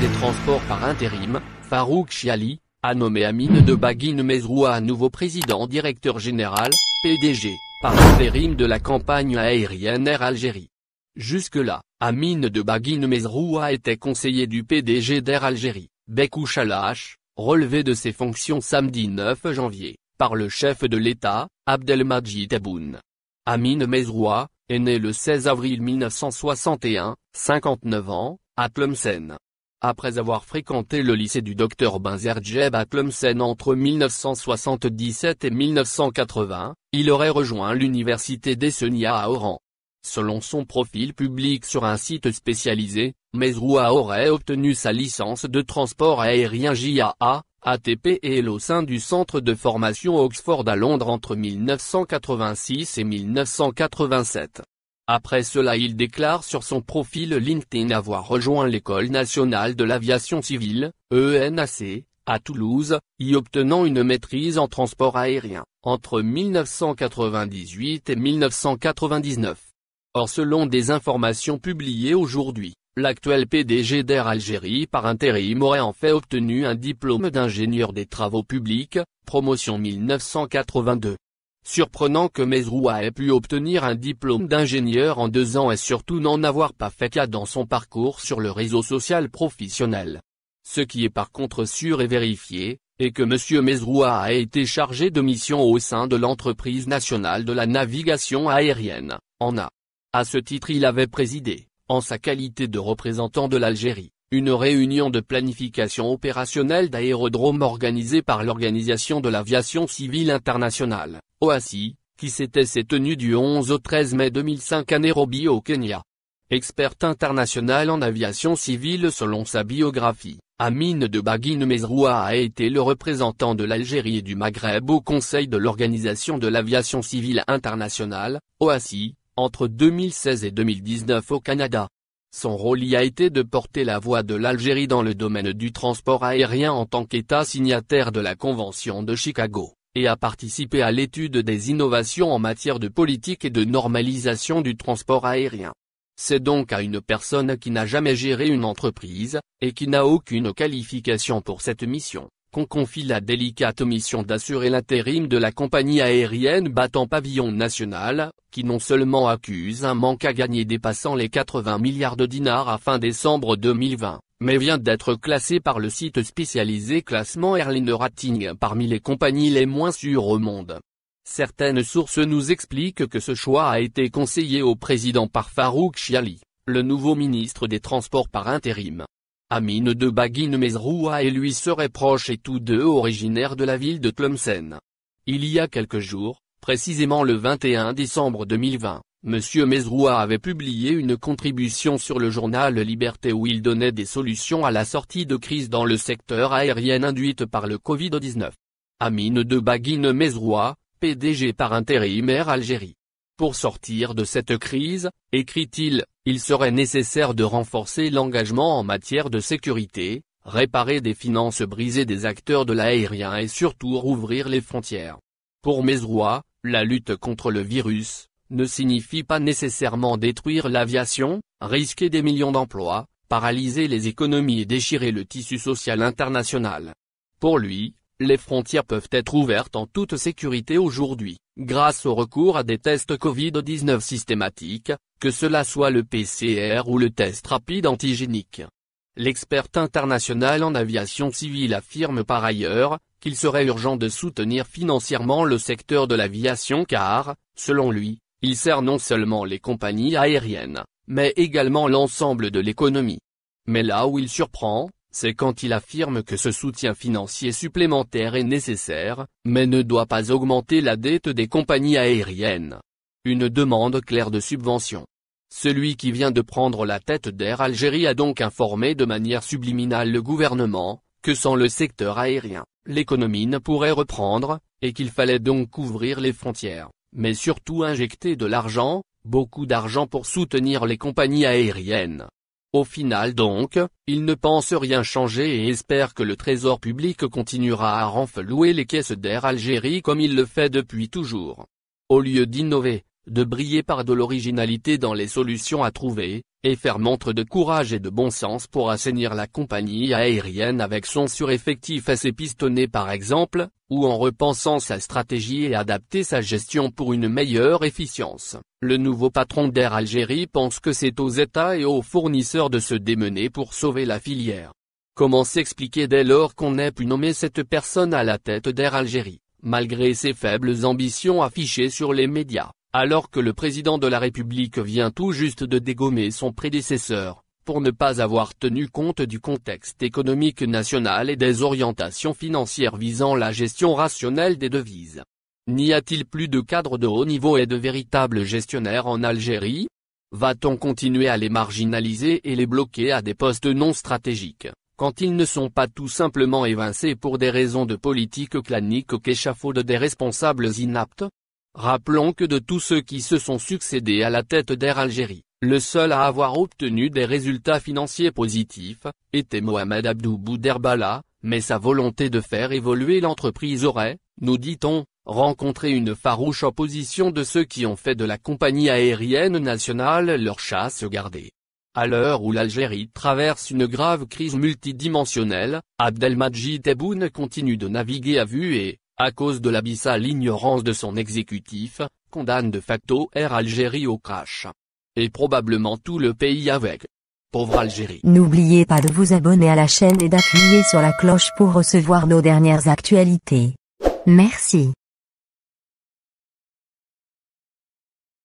des Transports par intérim, Farouk Chiali, a nommé Amine de Baguine Mezroua nouveau président directeur général, PDG, par intérim de la compagnie aérienne Air Algérie. Jusque-là, Amine de Baguine Mezroua était conseiller du PDG d'Air Algérie, Bekou Chalache, relevé de ses fonctions samedi 9 janvier, par le chef de l'État, Abdelmadjid Tebboune. Amine Mezroua, est né le 16 avril 1961, 59 ans, à Tlemcen. Après avoir fréquenté le lycée du Dr Benzeredjeb à Tlemcen entre 1977 et 1980, il aurait rejoint l'université d'Essenia à Oran. Selon son profil public sur un site spécialisé, Mezroua aurait obtenu sa licence de transport aérien JAA, ATPL au sein du centre de formation Oxford à Londres entre 1986 et 1987. Après cela il déclare sur son profil LinkedIn avoir rejoint l'École nationale de l'aviation civile, ENAC, à Toulouse, y obtenant une maîtrise en transport aérien, entre 1998 et 1999. Or selon des informations publiées aujourd'hui, l'actuel PDG d'Air Algérie par intérim aurait en fait obtenu un diplôme d'ingénieur des travaux publics, promotion 1982. Surprenant que Mezroua ait pu obtenir un diplôme d'ingénieur en 2 ans et surtout n'en avoir pas fait cas dans son parcours sur le réseau social professionnel. Ce qui est par contre sûr et vérifié, est que M. Mezroua a été chargé de mission au sein de l'entreprise nationale de la navigation aérienne, ANA. À ce titre il avait présidé, en sa qualité de représentant de l'Algérie, une réunion de planification opérationnelle d'aérodrome organisée par l'Organisation de l'aviation civile internationale, OACI, qui s'est tenue du 11 au 13 mai 2005 à Nairobi au Kenya. Expert international en aviation civile selon sa biographie, Amine de Baguine Mezroua a été le représentant de l'Algérie et du Maghreb au Conseil de l'Organisation de l'aviation civile internationale, OACI, entre 2016 et 2019 au Canada. Son rôle y a été de porter la voix de l'Algérie dans le domaine du transport aérien en tant qu'État signataire de la Convention de Chicago, et a participé à l'étude des innovations en matière de politique et de normalisation du transport aérien. C'est donc à une personne qui n'a jamais géré une entreprise, et qui n'a aucune qualification pour cette mission, qu'on confie la délicate mission d'assurer l'intérim de la compagnie aérienne battant pavillon national, qui non seulement accuse un manque à gagner dépassant les 80 milliards de dinars à fin décembre 2020, mais vient d'être classé par le site spécialisé Classement Airline Rating parmi les compagnies les moins sûres au monde. Certaines sources nous expliquent que ce choix a été conseillé au président par Farouk Chiali, le nouveau ministre des Transports par intérim. Amine de Baguine Mezroua et lui seraient proches et tous deux originaires de la ville de Tlemcen. Il y a quelques jours, précisément le 21 décembre 2020, M. Mezroua avait publié une contribution sur le journal Liberté où il donnait des solutions à la sortie de crise dans le secteur aérien induite par le Covid-19. Amine de Baguine Mezroua, PDG par intérim Air Algérie. Pour sortir de cette crise, écrit-il, il serait nécessaire de renforcer l'engagement en matière de sécurité, réparer des finances brisées des acteurs de l'aérien et surtout rouvrir les frontières. Pour Mezroua, la lutte contre le virus ne signifie pas nécessairement détruire l'aviation, risquer des millions d'emplois, paralyser les économies et déchirer le tissu social international. Pour lui, les frontières peuvent être ouvertes en toute sécurité aujourd'hui, grâce au recours à des tests Covid-19 systématiques, que cela soit le PCR ou le test rapide antigénique. L'expert international en aviation civile affirme par ailleurs, qu'il serait urgent de soutenir financièrement le secteur de l'aviation car, selon lui, il sert non seulement les compagnies aériennes, mais également l'ensemble de l'économie. Mais là où il surprend, c'est quand il affirme que ce soutien financier supplémentaire est nécessaire, mais ne doit pas augmenter la dette des compagnies aériennes. Une demande claire de subvention. Celui qui vient de prendre la tête d'Air Algérie a donc informé de manière subliminale le gouvernement, que sans le secteur aérien, l'économie ne pourrait reprendre, et qu'il fallait donc couvrir les frontières, mais surtout injecter de l'argent, beaucoup d'argent pour soutenir les compagnies aériennes. Au final donc, il ne pense rien changer et espère que le trésor public continuera à renflouer les caisses d'Air Algérie comme il le fait depuis toujours. Au lieu d'innover, de briller par de l'originalité dans les solutions à trouver, et faire montre de courage et de bon sens pour assainir la compagnie aérienne avec son sureffectif assez pistonné par exemple, ou en repensant sa stratégie et adapter sa gestion pour une meilleure efficience. Le nouveau patron d'Air Algérie pense que c'est aux États et aux fournisseurs de se démener pour sauver la filière. Comment s'expliquer dès lors qu'on n'ait pu nommer cette personne à la tête d'Air Algérie, malgré ses faibles ambitions affichées sur les médias, alors que le président de la République vient tout juste de dégommer son prédécesseur, pour ne pas avoir tenu compte du contexte économique national et des orientations financières visant la gestion rationnelle des devises. N'y a-t-il plus de cadres de haut niveau et de véritables gestionnaires en Algérie? Va-t-on continuer à les marginaliser et les bloquer à des postes non stratégiques, quand ils ne sont pas tout simplement évincés pour des raisons de politique clanique qu'échafaudent des responsables inaptes? Rappelons que de tous ceux qui se sont succédés à la tête d'Air Algérie, le seul à avoir obtenu des résultats financiers positifs, était Mohamed Abdou Bouderbala, mais sa volonté de faire évoluer l'entreprise aurait, nous dit-on, rencontré une farouche opposition de ceux qui ont fait de la compagnie aérienne nationale leur chasse gardée. À l'heure où l'Algérie traverse une grave crise multidimensionnelle, Abdelmadjid Tebboune continue de naviguer à vue et, à cause de l'abyssale ignorance de son exécutif, condamne de facto Air Algérie au crash. Et probablement tout le pays avec. Pauvre Algérie. N'oubliez pas de vous abonner à la chaîne et d'appuyer sur la cloche pour recevoir nos dernières actualités. Merci.